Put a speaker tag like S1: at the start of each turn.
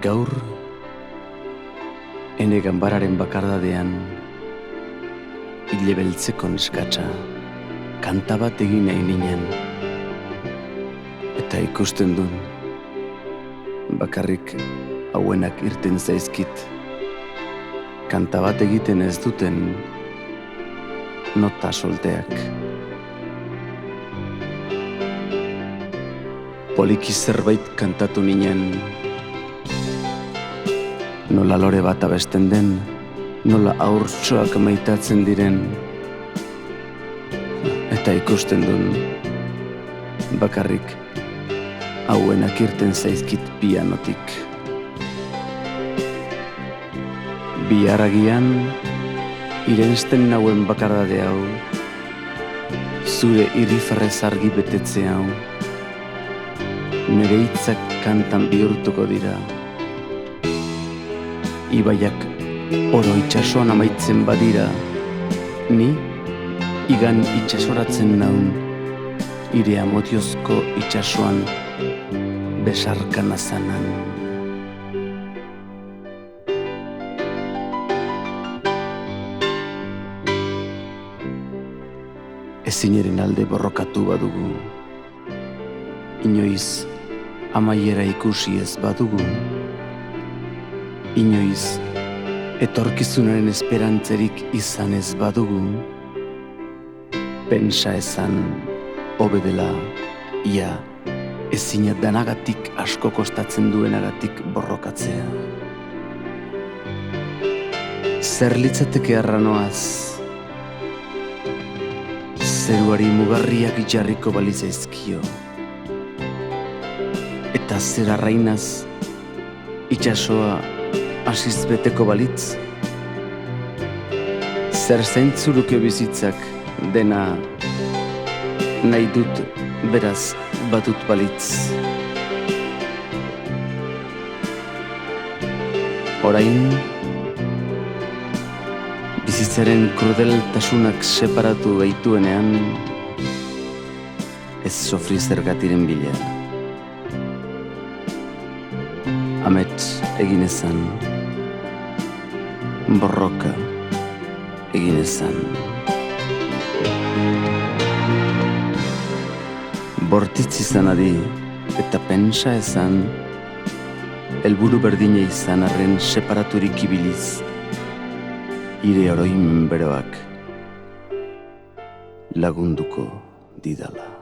S1: Gaur, ene ganbararen bakardadean, hile beltzeko neskatsa, kanta bat egin nahi ninen. Eta ikusten dun, bakarrik hauenak irten zaizkit, kanta bat egiten ez duten nota solteak. Poliki zerbait kantatu ninen, nola lore bat abesten den, nola haurtxoak maitatzen diren, eta ikusten dun, bakarrik hauenak irten zaizkit pianotik. Biharagian, irensten nauen bakardade hau, zure irrifarrez argi betetze hau, nire hitzak kantan bihurtuko dira. Ibaiak oro itsasoan amaitzen badira, ni igan itsasoratzen naun, ire amotiozko itsasoan besarkan azanan. Ezineren alde borrokatu badugu, inoiz amaiera ikusi ez badugu, inoiz etorkizunaren esperantzerik izan ez badugu, pentsa ezan hobe dela, ia ezina danagatik asko kostatzen duenagatik borrokatzea. Zer litzateke arranoaz, zeruari mugarriak jarriko balitzaizkio, eta zer arrainaz itsasoa hasiz beteko balitz, zer zeintzuruke bizitzak dena nahi dut beraz batut balitz. Orain, bizitzaren krudeltasunak separatu gaituenean, ez sofri zergatiren bila. Amets egin ezan, borroka egin ezan. Bortitz izan adi eta pentsa ezan, helburu berdina izan arren separaturik ibiliz, ire oroimen beroak lagunduko didala.